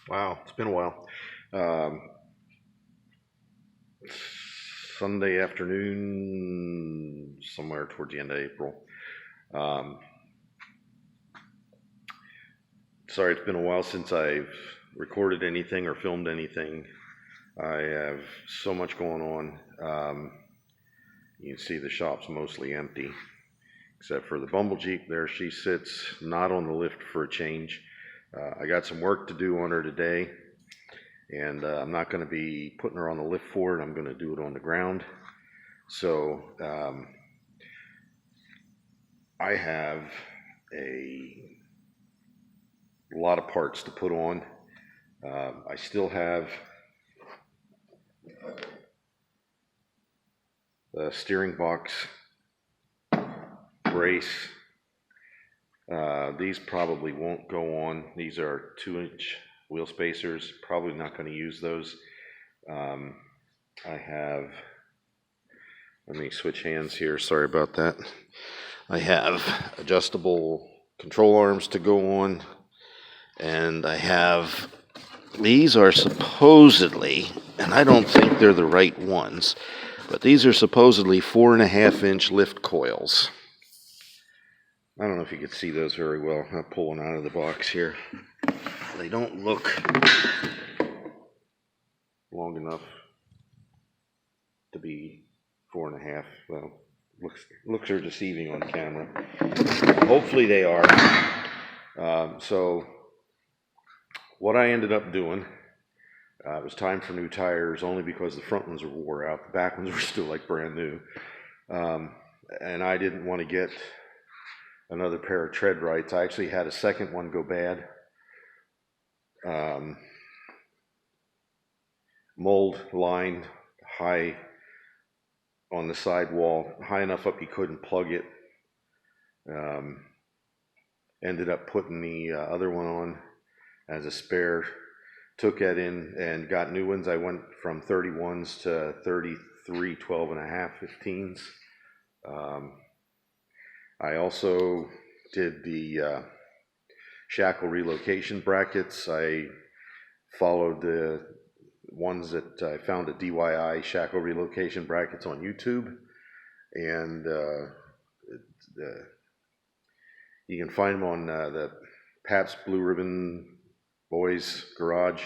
Wow, it's been a while. Um, Sunday afternoon, somewhere towards the end of April. Um, Sorry, it's been a while since I've recorded anything or filmed anything. I have so much going on. You can see the shop's mostly empty, except for the Bumble Jeep there. She sits not on the lift for a change. I got some work to do on her today, and I'm not going to be putting her on the lift for it. I'm going to do it on the ground. So I have a lot of parts to put on. I still have the steering box brace. These probably won't go on. These are 2-inch wheel spacers. Probably not going to use those. I have, let me switch hands here. Sorry about that. I have adjustable control arms to go on, and I have, these are supposedly, and I don't think they're the right ones, but these are supposedly 4.5-inch lift coils. I don't know if you can see those very well. I'm pulling out of the box here. They don't look long enough to be 4.5. Well, looks are deceiving on camera. Hopefully they are. So what I ended up doing, it was time for new tires, only because the front ones were wore out. The back ones were still like brand new. And I didn't want to get another pair of tread rights. I actually had a second one go bad. Mold lined, high on the side wall, high enough up you couldn't plug it. Ended up putting the other one on as a spare. Took that in and got new ones. I went from 31s to 33, 12.5, 15s. I also did the Shackle Relocation brackets. I followed the ones that I found at DIY Shackle Relocation brackets on YouTube, and you can find them on the Pabst Blue Ribbon Boys Garage,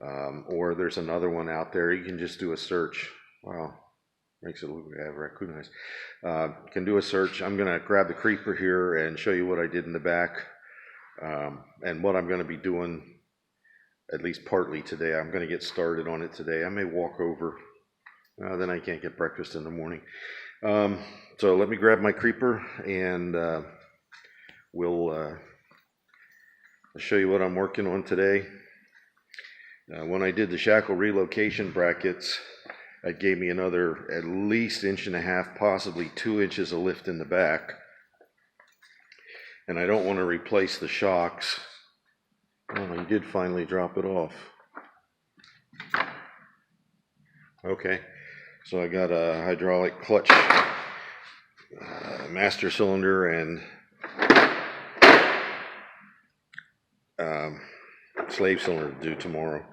or there's another one out there. You can just do a search. Wow, makes it look like I have raccoon eyes. You can do a search. I'm going to grab the creeper here and show you what I did in the back, and what I'm going to be doing at least partly today. I'm going to get started on it today. I may walk over. Then I can't get breakfast in the morning. So let me grab my creeper, and we'll show you what I'm working on today. When I did the Shackle Relocation brackets, that gave me another at least 1.5 inches, possibly 2 inches of lift in the back. And I don't want to replace the shocks. Oh, he did finally drop it off. Okay, so I got a hydraulic clutch, master cylinder, and slave cylinder to do tomorrow.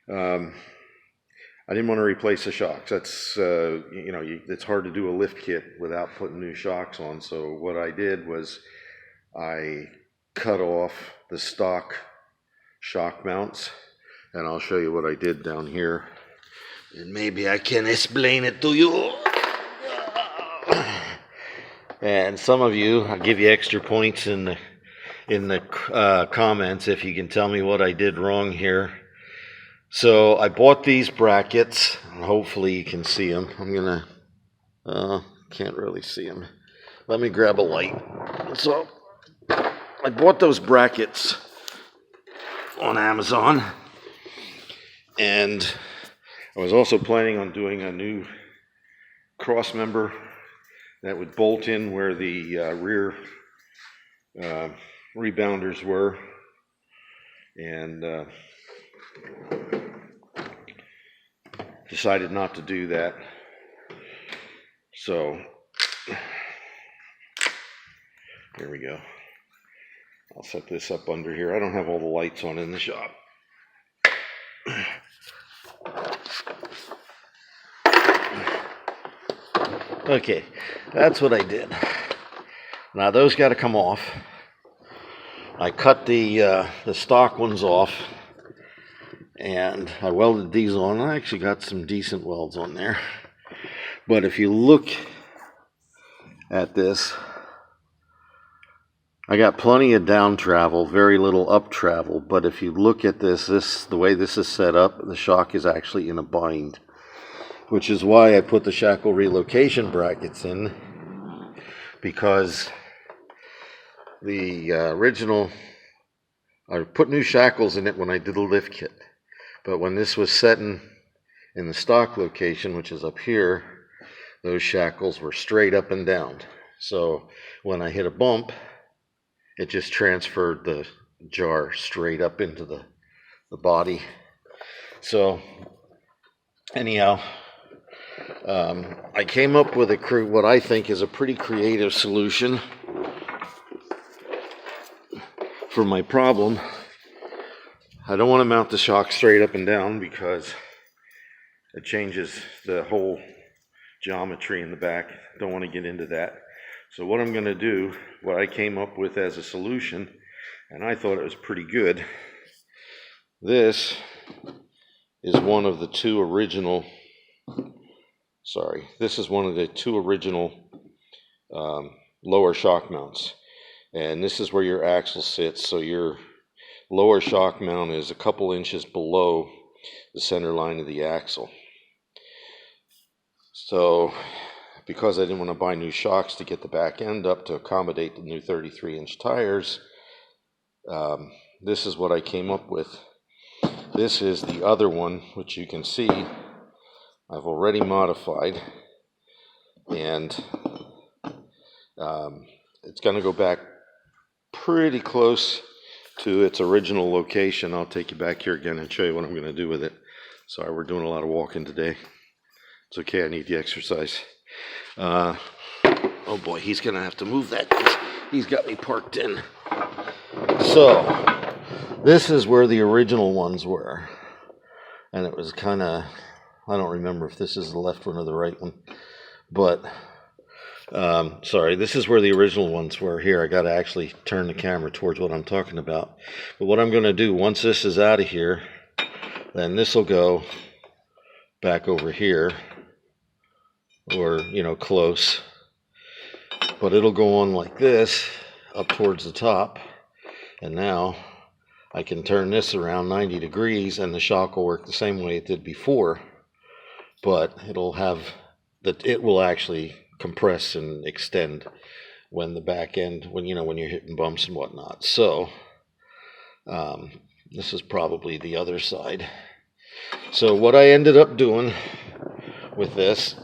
I didn't want to replace the shocks. That's, it's hard to do a lift kit without putting new shocks on. So what I did was I cut off the stock shock mounts, and I'll show you what I did down here. And maybe I can explain it to you. And some of you, I'll give you extra points in the comments if you can tell me what I did wrong here. So I bought these brackets, and hopefully you can see them. I'm gonna, can't really see them. Let me grab a light. So I bought those brackets on Amazon, and I was also planning on doing a new cross member that would bolt in where the rear rebounders were, and decided not to do that. So here we go. I'll set this up under here. I don't have all the lights on in the shop. Okay, that's what I did. Now those got to come off. I cut the stock ones off, and I welded these on. I actually got some decent welds on there. But if you look at this, I got plenty of down travel, very little up travel. But if you look at this, the way this is set up, the shock is actually in a bind, which is why I put the Shackle Relocation brackets in, because the original, I put new shackles in it when I did the lift kit, but when this was set in the stock location, which is up here, those shackles were straight up and down. So when I hit a bump, it just transferred the jar straight up into the body. So anyhow, I came up with what I think is a pretty creative solution for my problem. I don't want to mount the shock straight up and down because it changes the whole geometry in the back. Don't want to get into that. So what I'm going to do, what I came up with as a solution, and I thought it was pretty good. This is one of the two original, lower shock mounts. And this is where your axle sits. So your lower shock mount is a couple inches below the center line of the axle. So because I didn't want to buy new shocks to get the back end up to accommodate the new 33-inch tires, this is what I came up with. This is the other one, which you can see I've already modified, and it's going to go back pretty close to its original location. I'll take you back here again and show you what I'm going to do with it. Sorry, we're doing a lot of walking today. It's okay, I need the exercise. Oh boy, he's going to have to move that because he's got me parked in. So, this is where the original ones were. And it was kind of, I don't remember if this is the left one or the right one. But, sorry, this is where the original ones were. Here, I got to actually turn the camera towards what I'm talking about. But what I'm going to do, once this is out of here, then this will go back over here, or, close. But it'll go on like this, up towards the top. And now I can turn this around 90 degrees, and the shock will work the same way it did before. But it will actually compress and extend when the back end, when you're hitting bumps and whatnot. So this is probably the other side. So what I ended up doing with this,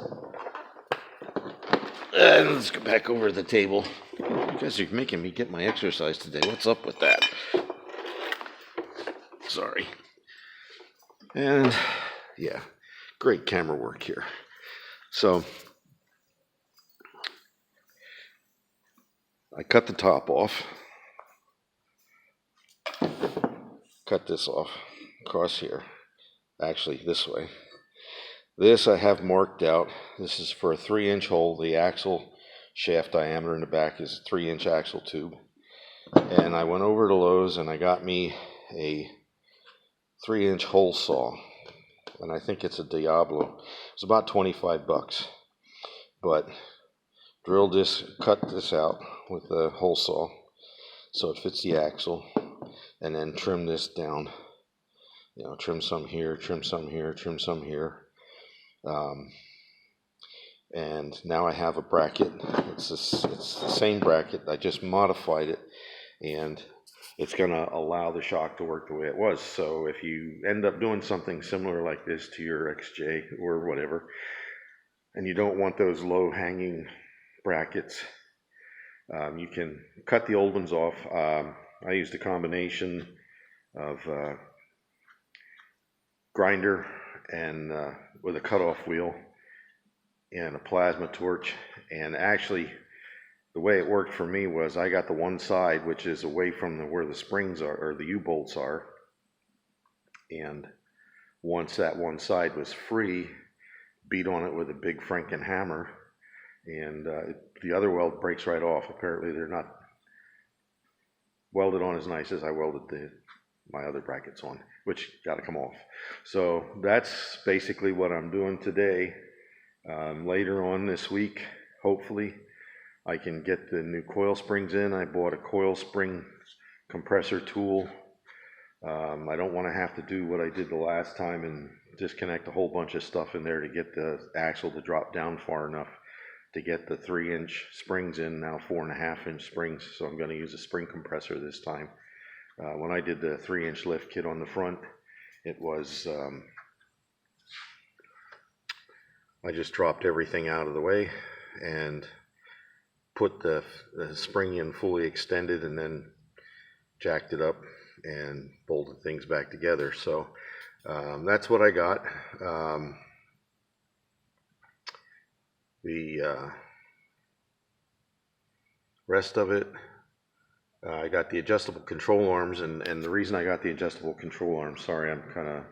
and let's go back over to the table. You guys are making me get my exercise today. What's up with that? Sorry. And yeah, great camera work here. So I cut the top off. Cut this off across here. Actually, this way. This I have marked out. This is for a 3-inch hole. The axle shaft diameter in the back is a 3-inch axle tube. And I went over to Lowe's and I got me a 3-inch hole saw. And I think it's a Diablo. It's about $25. But cut this out with the hole saw so it fits the axle, and then trim this down. Trim some here, trim some here, trim some here. And now I have a bracket. It's the same bracket. I just modified it, and it's going to allow the shock to work the way it was. So if you end up doing something similar like this to your XJ or whatever, and you don't want those low-hanging brackets, you can cut the old ones off. I used a combination of grinder and with a cutoff wheel and a plasma torch. And actually, the way it worked for me was I got the one side, which is away from where the springs are, or the U-bolts are, and once that one side was free, beat on it with a big Franken hammer, and the other weld breaks right off. Apparently they're not welded on as nice as I welded my other brackets on, which got to come off. So that's basically what I'm doing today. Later on this week, hopefully, I can get the new coil springs in. I bought a coil spring compressor tool. I don't want to have to do what I did the last time and disconnect a whole bunch of stuff in there to get the axle to drop down far enough to get the 3-inch springs in, now 4.5-inch springs. So I'm going to use a spring compressor this time. When I did the 3-inch lift kit on the front, it was, I just dropped everything out of the way and put the spring in fully extended and then jacked it up and bolted things back together. So that's what I got. The rest of it, I got the adjustable control arms, and the reason I got the adjustable control arms, sorry, I'm kind of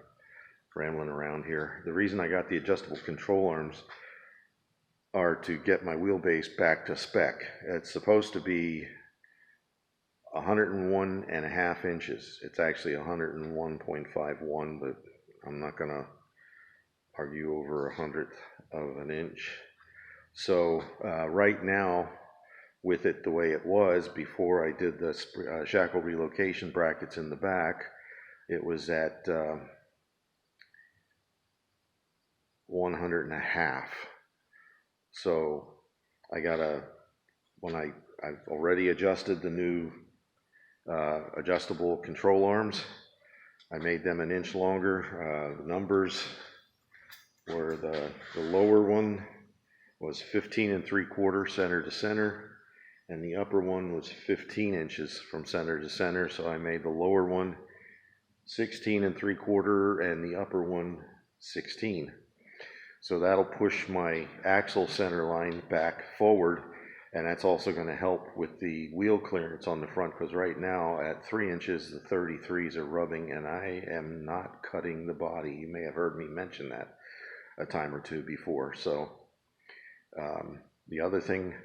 rambling around here. The reason I got the adjustable control arms are to get my wheelbase back to spec. It's supposed to be 101.5 inches. It's actually 101.51, but I'm not going to argue over 100th of an inch. So right now, with it the way it was before I did the shackle relocation brackets in the back, it was at 100.5. So I gotta, I've already adjusted the new adjustable control arms. I made them 1 inch longer. The numbers were the lower one was 15 3/4 center to center, and the upper one was 15 inches from center to center. So I made the lower one 16 3/4 and the upper one 16. So that'll push my axle center line back forward, and that's also going to help with the wheel clearance on the front, because right now at 3 inches the 33s are rubbing and I am not cutting the body. You may have heard me mention that a time or two before. So the other thing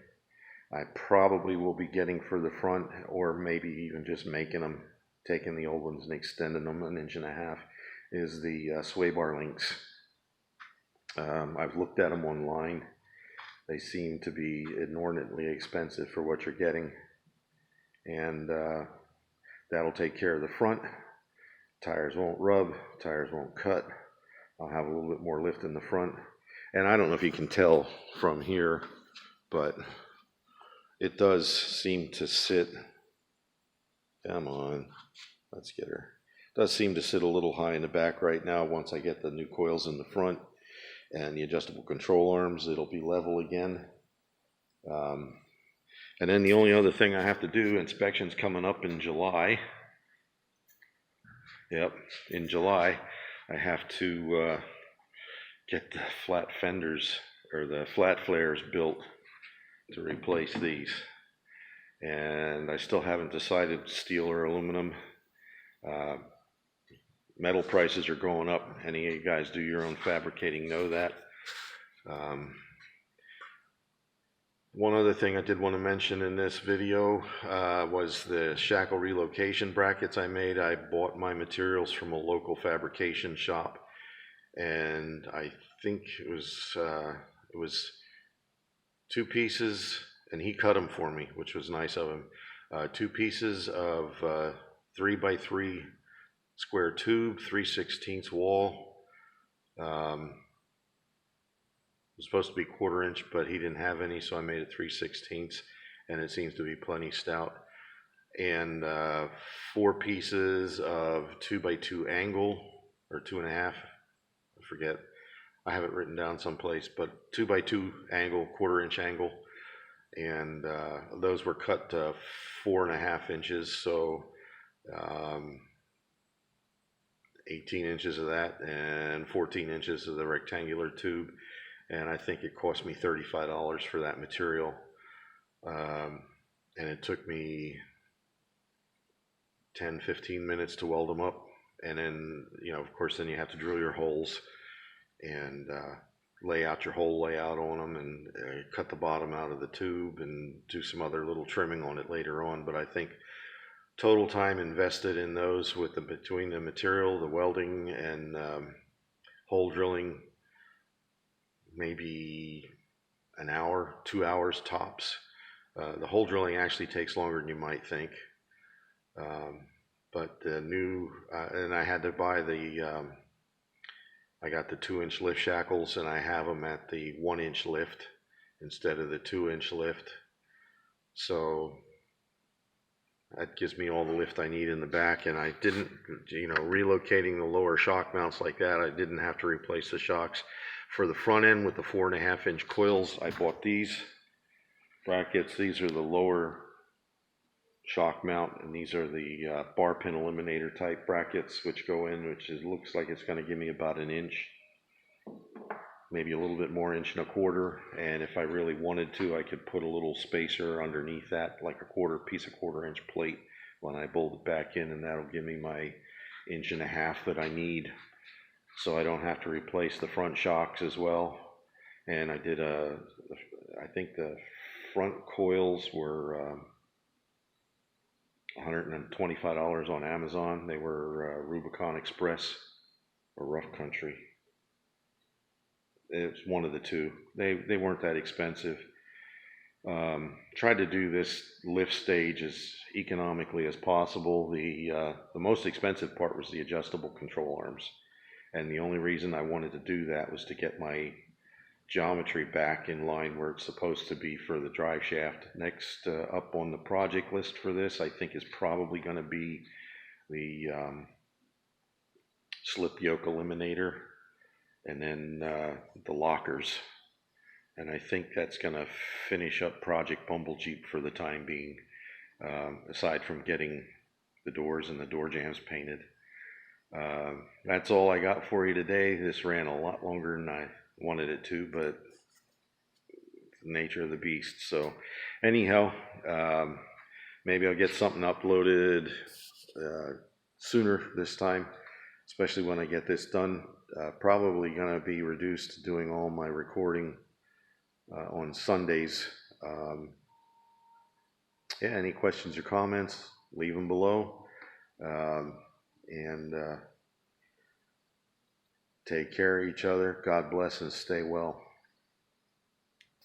I probably will be getting for the front, or maybe even just making them, taking the old ones and extending them 1.5 inches, is the sway bar links. I've looked at them online. They seem to be inordinately expensive for what you're getting, and that'll take care of the front. Tires won't rub, tires won't cut. I'll have a little bit more lift in the front. And I don't know if you can tell from here, but it does seem to sit, come on, let's get her. It does seem to sit a little high in the back right now. Once I get the new coils in the front and the adjustable control arms, it'll be level again. And then the only other thing I have to do, inspection's coming up in July. Yep, in July, I have to get the flat fenders, or the flat flares built to replace these. And I still haven't decided steel or aluminum. Metal prices are going up. Any of you guys do your own fabricating know that. One other thing I did want to mention in this video was the shackle relocation brackets I made. I bought my materials from a local fabrication shop, and I think it was 2 pieces, and he cut them for me, which was nice of him. 2 pieces of 3x3 square tube, 3/16 wall. It was supposed to be 1/4 inch, but he didn't have any, so I made it 3/16, and it seems to be plenty stout. And 4 pieces of 2x2 angle, or 2.5, I forget. I have it written down someplace, but 2x2 angle, 1/4 inch angle, and those were cut to 4.5 inches, so 18 inches of that and 14 inches of the rectangular tube. And I think it cost me $35 for that material. And it took me 10-15 minutes to weld them up. And then, of course, then you have to drill your holes and lay out your hole layout on them and cut the bottom out of the tube and do some other little trimming on it later on. But I think total time invested in those between the material, the welding, and hole drilling, maybe an hour, 2 hours tops. The hole drilling actually takes longer than you might think. Um, but the new, and I had to buy I got the 2-inch lift shackles, and I have them at the 1-inch lift instead of the 2-inch lift. So that gives me all the lift I need in the back, and I didn't, relocating the lower shock mounts like that, I didn't have to replace the shocks. For the front end with the 4.5-inch coils, I bought these brackets. These are the lower shock mount, and these are the bar pin eliminator type brackets which go in, looks like it's going to give me about an inch, maybe a little bit more, 1.25 inches. And if I really wanted to, I could put a little spacer underneath that, like a piece of 1/4-inch plate when I bolt it back in, and that'll give me my 1.5 inches that I need, so I don't have to replace the front shocks as well. And I think the front coils were $125 on Amazon. They were Rubicon Express or Rough Country. It's one of the two. They weren't that expensive. Tried to do this lift stage as economically as possible. The most expensive part was the adjustable control arms, and the only reason I wanted to do that was to get my geometry back in line where it's supposed to be for the drive shaft. Next up on the project list for this, I think, is probably going to be the slip yoke eliminator, and then the lockers. And I think that's going to finish up Project Bumble Jeep for the time being, aside from getting the doors and the door jambs painted. That's all I got for you today. This ran a lot longer than I wanted it to, but it's the nature of the beast. So anyhow, maybe I'll get something uploaded sooner this time, especially when I get this done. Probably going to be reduced to doing all my recording on Sundays. Any questions or comments, leave them below. And take care of each other. God bless and stay well.